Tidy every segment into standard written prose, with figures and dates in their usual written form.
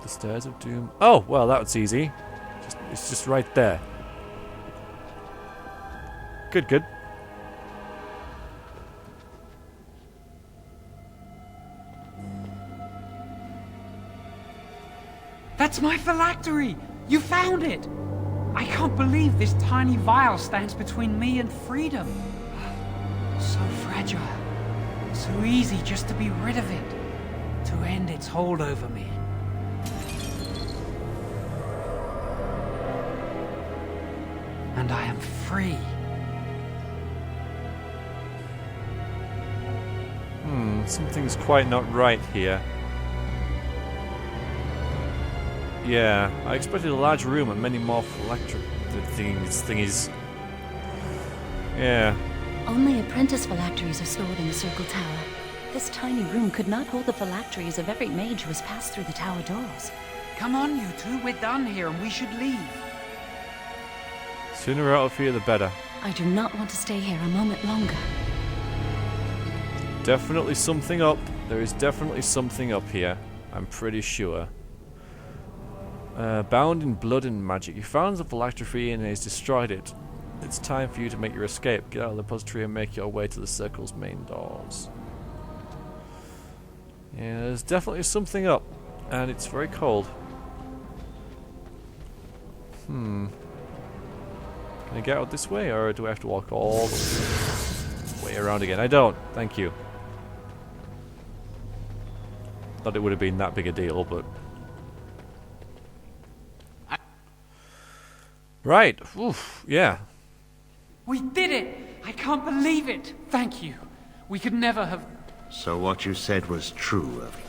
The Stairs of Doom. Oh, well, that's easy. It's just right there. Good, good. That's my phylactery! You found it! I can't believe this tiny vial stands between me and freedom. So fragile. So easy just to be rid of it. To end its hold over me. And I am free. Something's quite not right here. Yeah, I expected a large room and many more phylactery thingies. Yeah. Only apprentice phylacteries are stored in the Circle Tower. This tiny room could not hold the phylacteries of every mage who has passed through the tower doors. Come on, you two. We're done here and we should leave. Sooner we're out of here, the better. I do not want to stay here a moment longer. Definitely something up. There is definitely something up here. I'm pretty sure. Bound in blood and magic. You found the phylactery and has destroyed it. It's time for you to make your escape. Get out of the repository and make your way to the Circle's main doors. Yeah, there's definitely something up. And it's very cold. Can I get out this way, or do I have to walk all the way around again? I don't. Thank you. Thought it would have been that big a deal, but... Right. Oof. Yeah. We did it! I can't believe it! Thank you. We could never have... So what you said was true, Irving.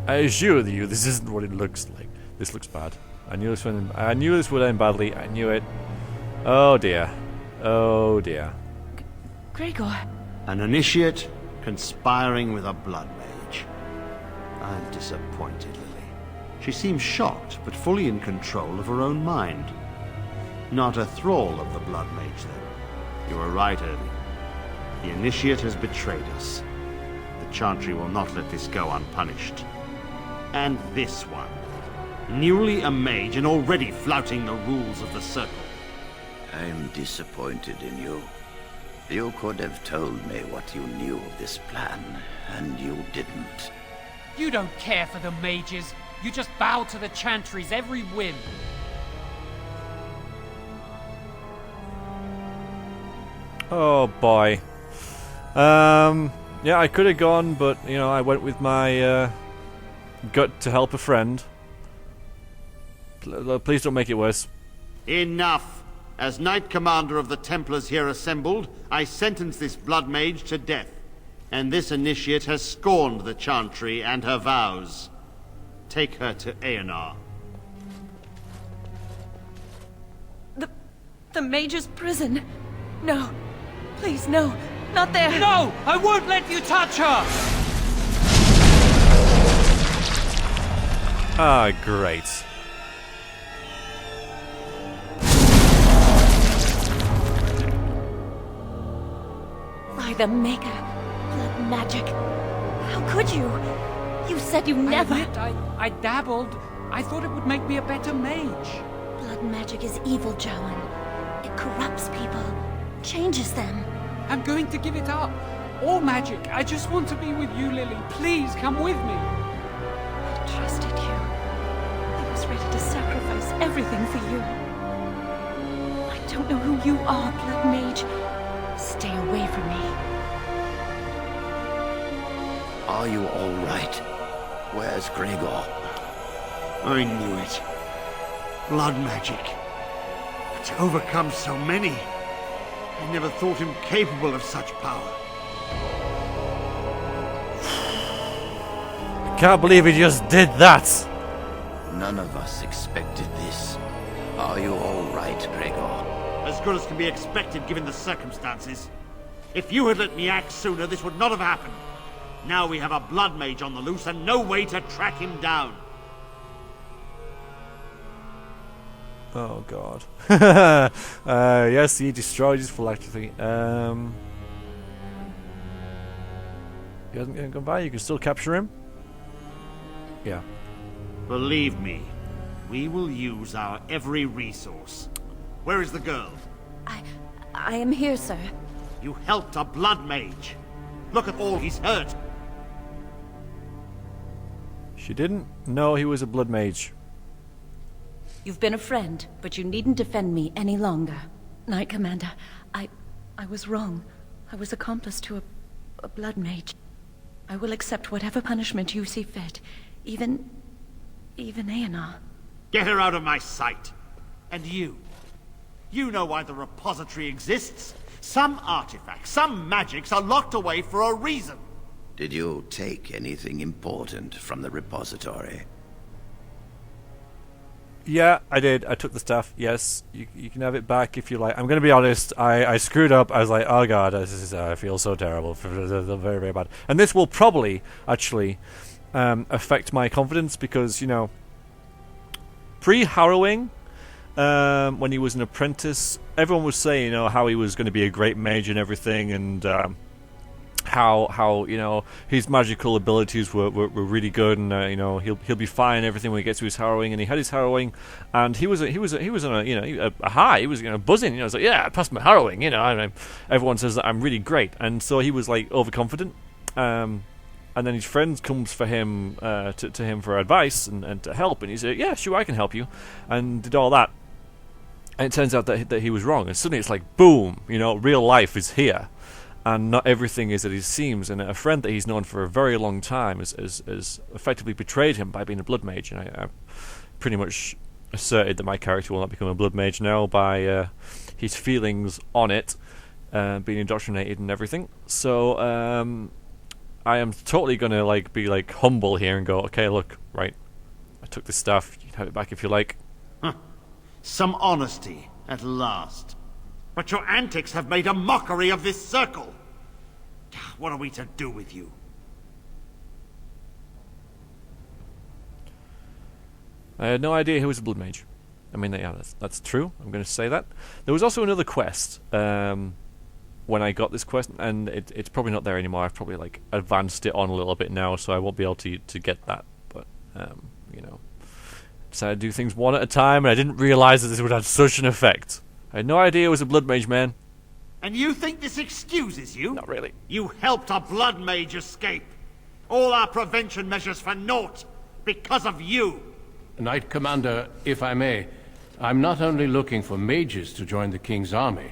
I assure you, this isn't what it looks like. This looks bad. I knew this would end badly. I knew it. Oh dear. Oh dear. Gregor. An initiate conspiring with a blood mage. I'm disappointed, Lily. She seems shocked, but fully in control of her own mind. Not a thrall of the blood mage, then. You were right, Irving. The initiate has betrayed us. The Chantry will not let this go unpunished. And this one. Newly a mage and already flouting the rules of the Circle. I'm disappointed in you. You could have told me what you knew of this plan, and you didn't. You don't care for the mages. You just bow to the Chantry's every whim. Oh boy. Yeah, I could have gone, but you know, I went with my gut to help a friend. Please don't make it worse. Enough! As Knight Commander of the Templars here assembled, I sentence this blood mage to death. And this initiate has scorned the Chantry and her vows. Take her to Aenar. The mage's prison. No. Please, no. Not there. No! I won't let you touch her! Ah, great. By the Maker. Blood magic. How could you? You said you never... I dabbled. I thought it would make me a better mage. Blood magic is evil, Jowan. It corrupts people. Changes them. I'm going to give it up. All magic. I just want to be with you, Lily. Please, come with me. I trusted you. I was ready to sacrifice everything for you. I don't know who you are, Blood Mage. Stay away from me. Are you all right? Where's Gregor? I knew it. Blood magic. To overcome so many. I never thought him capable of such power. Can't believe he just did that. None of us expected this. Are you all right, Gregor? As good as can be expected given the circumstances. If you had let me act sooner, this would not have happened. Now we have a blood mage on the loose and no way to track him down. Oh god. Yes, he destroyed his phylactery. He hasn't gone by. You can still capture him. Yeah. Believe me, we will use our every resource. Where is the girl? I am here, sir. You helped a blood mage. Look at all he's hurt. She didn't know he was a blood mage. You've been a friend, but you needn't defend me any longer. Knight Commander, I was wrong. I was accomplice to a blood mage. I will accept whatever punishment you see fit. Even Aenar. Get her out of my sight. And you. You know why the repository exists. Some artifacts, some magics are locked away for a reason. Did you take anything important from the repository? Yeah, I did. I took the stuff. Yes, you can have it back if you like. I'm going to be honest. I screwed up. I was like, oh god, I feel so terrible. Very, very bad. And this will probably actually affect my confidence because, you know, pre-harrowing, when he was an apprentice, everyone was saying, you know, how he was going to be a great mage and everything, and how you know his magical abilities were really good, and you know he'll be fine and everything when he gets to his harrowing. And he had his harrowing, and he was on a, you know, a high. He was, you know, buzzing. You know, it's like, yeah, I passed my harrowing. You know, and everyone says that I'm really great, and so he was like overconfident. And then his friend comes for him to him for advice and to help, and he said, yeah, sure, I can help you, and did all that. And it turns out that he was wrong, and suddenly it's like, boom, you know, real life is here, and not everything is as it seems. And a friend that he's known for a very long time has effectively betrayed him by being a blood mage, and I pretty much asserted that my character will not become a blood mage now by his feelings on it, being indoctrinated and everything. So I am totally gonna be humble here and go, okay, look, right, I took this stuff, you can have it back if you like. Huh. Some honesty, at last. But your antics have made a mockery of this circle. What are we to do with you? I had no idea he was a blood mage. I mean, yeah, that's true. I'm going to say that. There was also another quest when I got this quest, and it's probably not there anymore. I've probably advanced it on a little bit now, so I won't be able to get that. But you know, decided to do things one at a time, and I didn't realize that this would have such an effect. I had no idea it was a blood mage, man. And you think this excuses you? Not really. You helped a blood mage escape. All our prevention measures for naught because of you. Knight Commander, if I may, I'm not only looking for mages to join the King's army,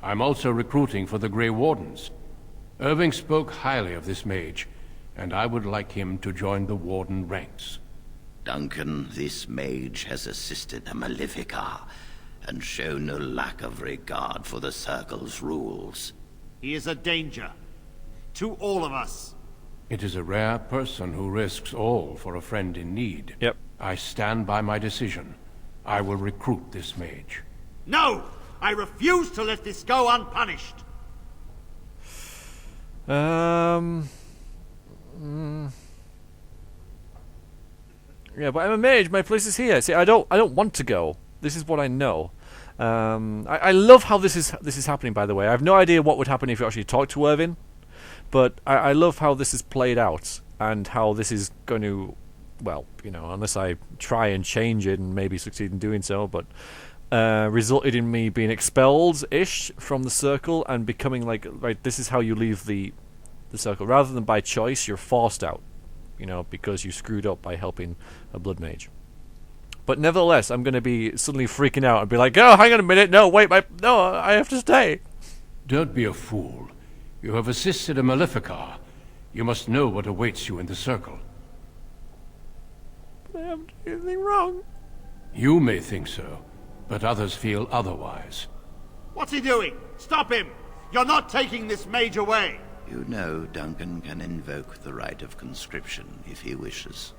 I'm also recruiting for the Grey Wardens. Irving spoke highly of this mage, and I would like him to join the Warden ranks. Duncan, this mage has assisted a Malefica, and shown no lack of regard for the Circle's rules. He is a danger. To all of us. It is a rare person who risks all for a friend in need. Yep. I stand by my decision. I will recruit this mage. No! I refuse to let this go unpunished! Yeah, but I'm a mage. My place is here. See, I don't want to go. This is what I know. I love how this is happening. By the way, I have no idea what would happen if you actually talked to Irvin, but I love how this is played out and how this is going to, well, you know, unless I try and change it and maybe succeed in doing so, but resulted in me being expelled-ish from the circle and becoming right, this is how you leave the circle. Rather than by choice, you're forced out, you know, because you screwed up by helping a blood mage. But nevertheless, I'm going to be suddenly freaking out and be like, oh, hang on a minute, no, wait, no, I have to stay. Don't be a fool. You have assisted a Malefica. You must know what awaits you in the circle. But I haven't done anything wrong. You may think so, but others feel otherwise. What's he doing? Stop him! You're not taking this mage away! You know Duncan can invoke the right of conscription if he wishes.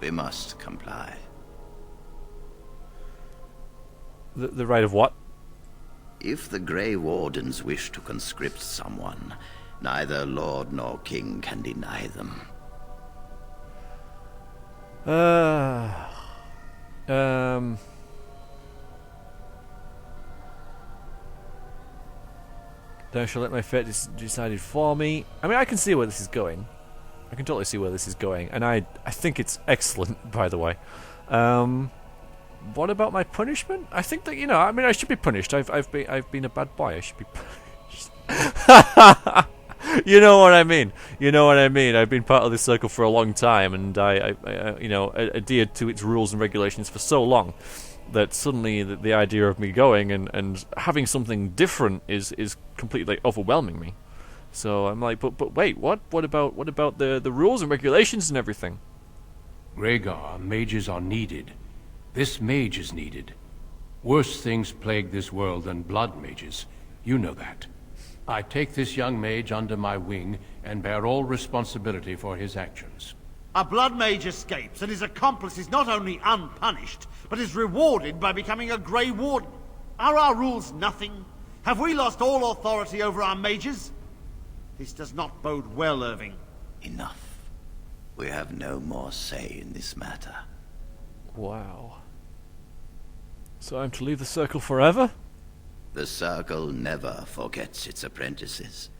We must comply. The right of what? If the Grey Wardens wish to conscript someone, neither Lord nor King can deny them. Then I shall let my fate decided for me. I mean, I can see where this is going. I can totally see where this is going, and I think it's excellent, by the way. What about my punishment? I think that, I mean, I should be punished. I've been a bad boy. I should be punished. You know what I mean. I've been part of this circle for a long time, and I adhered to its rules and regulations for so long that suddenly the idea of me going and having something different is completely overwhelming me. So I'm like, but wait, what? What about the rules and regulations and everything? Rhaegar, mages are needed. This mage is needed. Worse things plague this world than blood mages. You know that. I take this young mage under my wing and bear all responsibility for his actions. A blood mage escapes, and his accomplice is not only unpunished, but is rewarded by becoming a Grey Warden. Are our rules nothing? Have we lost all authority over our mages? This does not bode well, Irving. Enough. We have no more say in this matter. Wow. So I'm to leave the circle forever? The Circle never forgets its apprentices,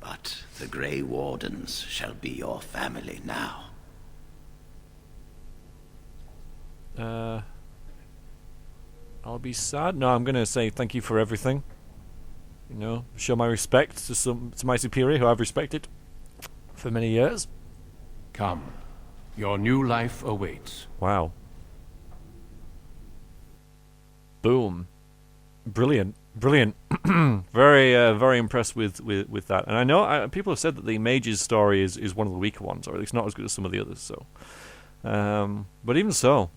but the Grey Wardens shall be your family now. I'll be sad. No, I'm gonna say thank you for everything. Show my respect to my superior, who I've respected for many years. Come. Your new life awaits. Wow. Boom. Brilliant. Very impressed with that. And I know people have said that the mage's story is one of the weaker ones, or at least not as good as some of the others. So, but even so,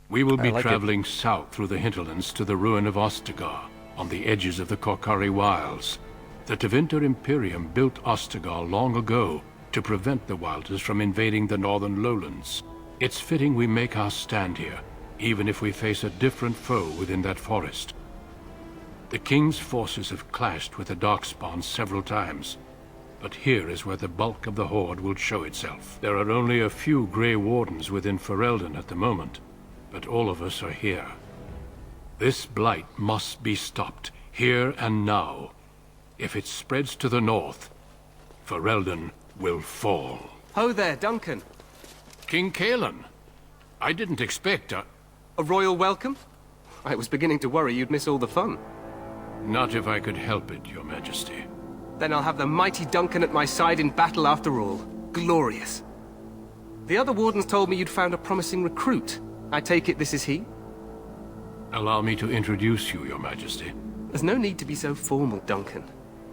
we will be traveling south through the hinterlands to the ruin of Ostagar, on the edges of the Korkari Wilds. The Tevinter Imperium built Ostagar long ago to prevent the Wilders from invading the northern lowlands. It's fitting we make our stand here, even if we face a different foe within that forest. The King's forces have clashed with the Darkspawn several times, but here is where the bulk of the Horde will show itself. There are only a few Grey Wardens within Ferelden at the moment, but all of us are here. This blight must be stopped, here and now. If it spreads to the north, Ferelden will fall. Ho there, Duncan. King Kaelan. I didn't expect a royal welcome? I was beginning to worry you'd miss all the fun. Not if I could help it, Your Majesty. Then I'll have the mighty Duncan at my side in battle after all. Glorious. The other wardens told me you'd found a promising recruit. I take it this is he? Allow me to introduce you, Your Majesty. There's no need to be so formal, Duncan.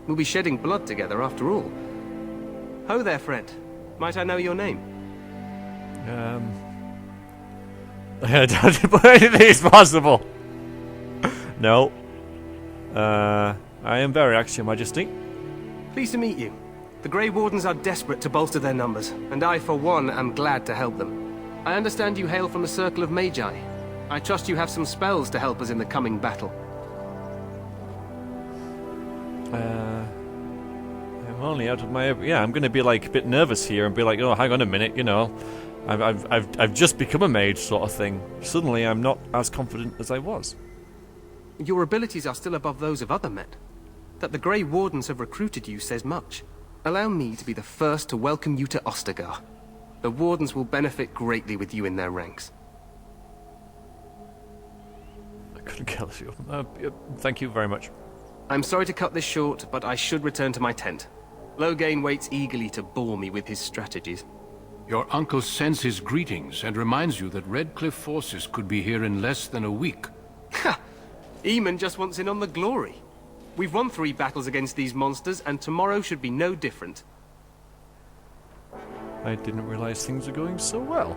We'll be shedding blood together after all. Ho there, friend. Might I know your name? I don't know anything is possible. No. I am Variax, Your Majesty. Pleased to meet you. The Grey Wardens are desperate to bolster their numbers, and I, for one, am glad to help them. I understand you hail from the Circle of Magi. I trust you have some spells to help us in the coming battle. I'm only out of my... Yeah, I'm going to be like a bit nervous here and be like, oh, hang on a minute, I've just become a mage sort of thing. Suddenly I'm not as confident as I was. Your abilities are still above those of other men. That the Grey Wardens have recruited you says much. Allow me to be the first to welcome you to Ostagar. The Wardens will benefit greatly with you in their ranks. I couldn't care less. Thank you very much. I'm sorry to cut this short, but I should return to my tent. Loghain waits eagerly to bore me with his strategies. Your uncle sends his greetings and reminds you that Redcliffe forces could be here in less than a week. Ha! Eamon just wants in on the glory. We've won 3 battles against these monsters, and tomorrow should be no different. I didn't realize things were going so well.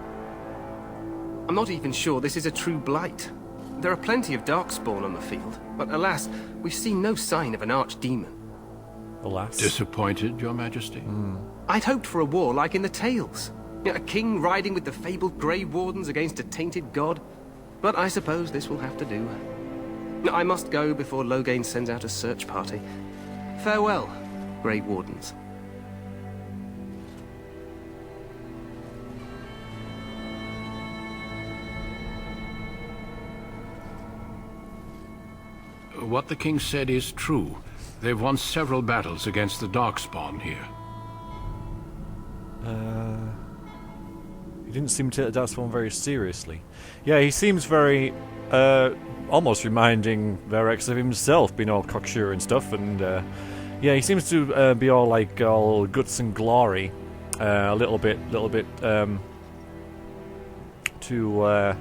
I'm not even sure this is a true blight. There are plenty of Darkspawn on the field, but alas, we've seen no sign of an archdemon. Alas. Disappointed, Your Majesty? I'd hoped for a war like in the tales. A king riding with the fabled Grey Wardens against a tainted god. But I suppose this will have to do. I must go before Loghain sends out a search party. Farewell, Grey Wardens. What the king said is true. They've won several battles against the Darkspawn here. He didn't seem to take the darkspawn very seriously. Yeah, he seems very, almost reminding Verex of himself, being all cocksure and stuff, and, yeah, he seems to be all, like, all guts and glory, a little bit, too,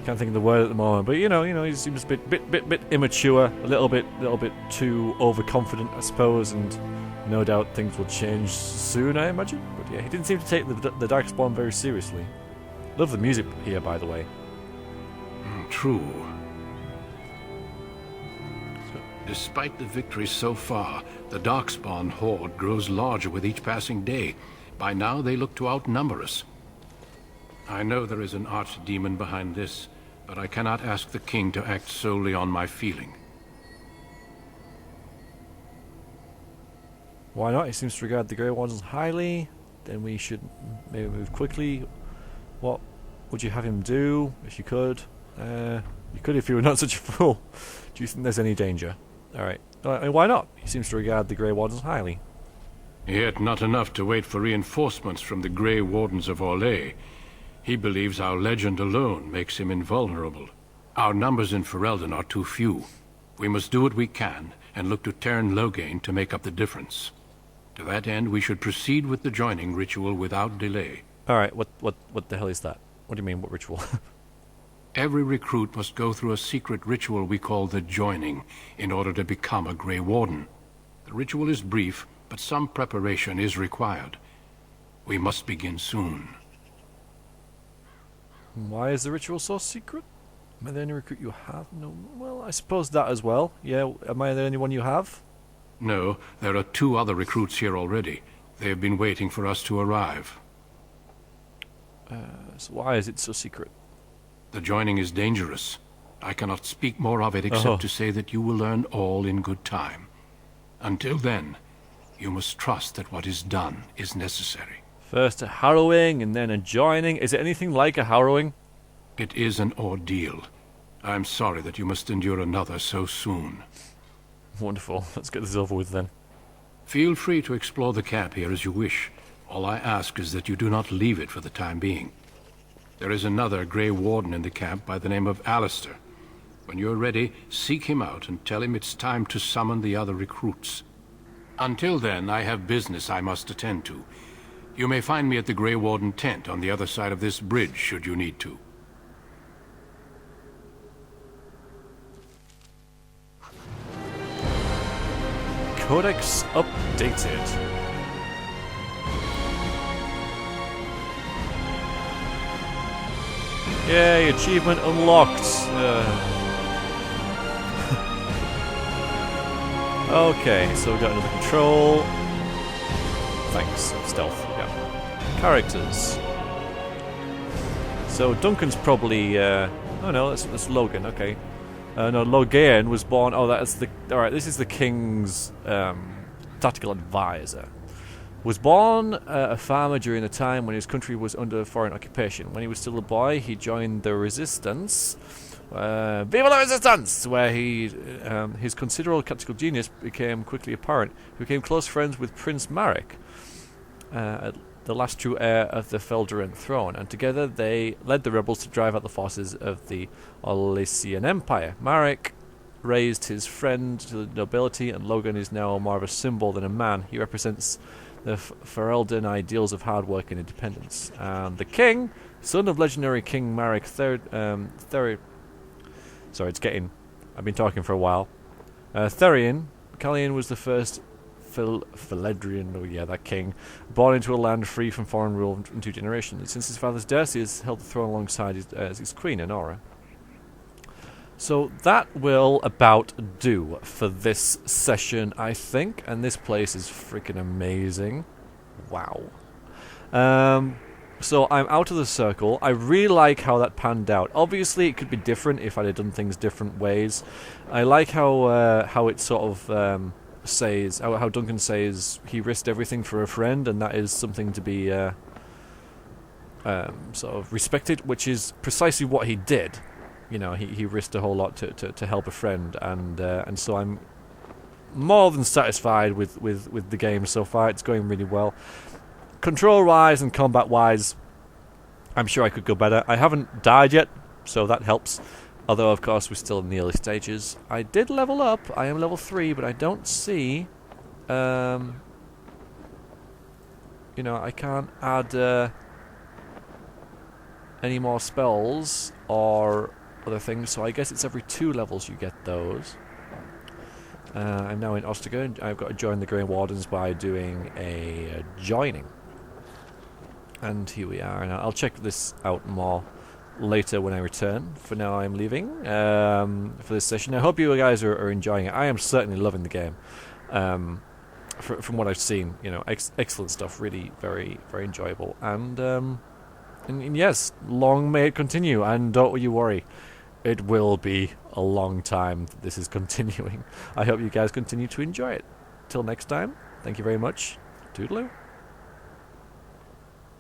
can't think of the word at the moment, but you know, he seems a bit immature, a little bit too overconfident, I suppose, and no doubt things will change soon, I imagine. But yeah, he didn't seem to take the darkspawn very seriously. Love the music here, by the way. True. Despite the victory so far, the darkspawn horde grows larger with each passing day. By now, they look to outnumber us. I know there is an archdemon behind this, but I cannot ask the king to act solely on my feeling. Why not? He seems to regard the Grey Wardens highly. Then we should maybe move quickly. What would you have him do, if you could? You could if you were not such a fool. Do you think there's any danger? Alright. Why not? He seems to regard the Grey Wardens highly. Yet not enough to wait for reinforcements from the Grey Wardens of Orlais. He believes our legend alone makes him invulnerable. Our numbers in Ferelden are too few. We must do what we can, and look to Teyrn Loghain to make up the difference. To that end, we should proceed with the joining ritual without delay. Alright, what the hell is that? What do you mean, what ritual? Every recruit must go through a secret ritual we call the joining, in order to become a Grey Warden. The ritual is brief, but some preparation is required. We must begin soon. Why is the ritual so secret? Am I the only recruit you have? No. Well, I suppose that as well. Yeah, am I the only one you have? No, there are 2 other recruits here already. They have been waiting for us to arrive. So why is it so secret? The joining is dangerous. I cannot speak more of it except to say that you will learn all in good time. Until then, you must trust that what is done is necessary. First a harrowing, and then a joining. Is it anything like a harrowing? It is an ordeal. I'm sorry that you must endure another so soon. Wonderful. Let's get this over with then. Feel free to explore the camp here as you wish. All I ask is that you do not leave it for the time being. There is another Grey Warden in the camp by the name of Alistair. When you're ready, seek him out and tell him it's time to summon the other recruits. Until then, I have business I must attend to. You may find me at the Grey Warden tent on the other side of this bridge, should you need to. Codex updated. Yay, achievement unlocked. Okay, so we got another control. Thanks, stealth. Yeah. Characters. So Duncan's probably. Oh no, that's Logan. Okay. No, Loghain was born. Oh, that's the. All right, this is the king's tactical advisor. Was born a farmer during the time when his country was under foreign occupation. When he was still a boy, he joined the Resistance. Viva la Resistance! Where his considerable tactical genius became quickly apparent. He became close friends with Prince Marek, the last true heir of the Felduran throne, and together they led the rebels to drive out the forces of the Orlesian Empire. Marek raised his friend to the nobility, and Logan is now more of a symbol than a man. He represents the Ferelden ideals of hard work and independence. And the king, son of legendary King Marek III, sorry, I've been talking for a while. Therian, Callian was the first Feledrian, oh yeah, that king, born into a land free from foreign rule in 2 generations. Since his father's death, he has held the throne alongside his queen, Honora. So that will about do for this session, I think. And this place is freaking amazing. Wow. So I'm out of the circle. I really like how that panned out. Obviously, it could be different if I'd have done things different ways. I like how it sort of says, how Duncan says he risked everything for a friend, and that is something to be sort of respected, which is precisely what he did. You know, he risked a whole lot to help a friend, and so I'm more than satisfied with the game so far. It's going really well. Control-wise and combat-wise, I'm sure I could go better. I haven't died yet, so that helps. Although, of course, we're still in the early stages. I did level up. I am level 3, but I don't see... I can't add any more spells or other things, so I guess it's every 2 levels you get those. I'm now in Ostagar, and I've got to join the Grey Wardens by doing a joining. And here we are. Now, I'll check this out more later when I return. For now, I'm leaving for this session. I hope you guys are enjoying it. I am certainly loving the game. From what I've seen, excellent stuff. Really, very, very enjoyable. And yes, long may it continue. And don't you worry, it will be a long time that this is continuing. I hope you guys continue to enjoy it. Till next time, thank you very much. Toodaloo.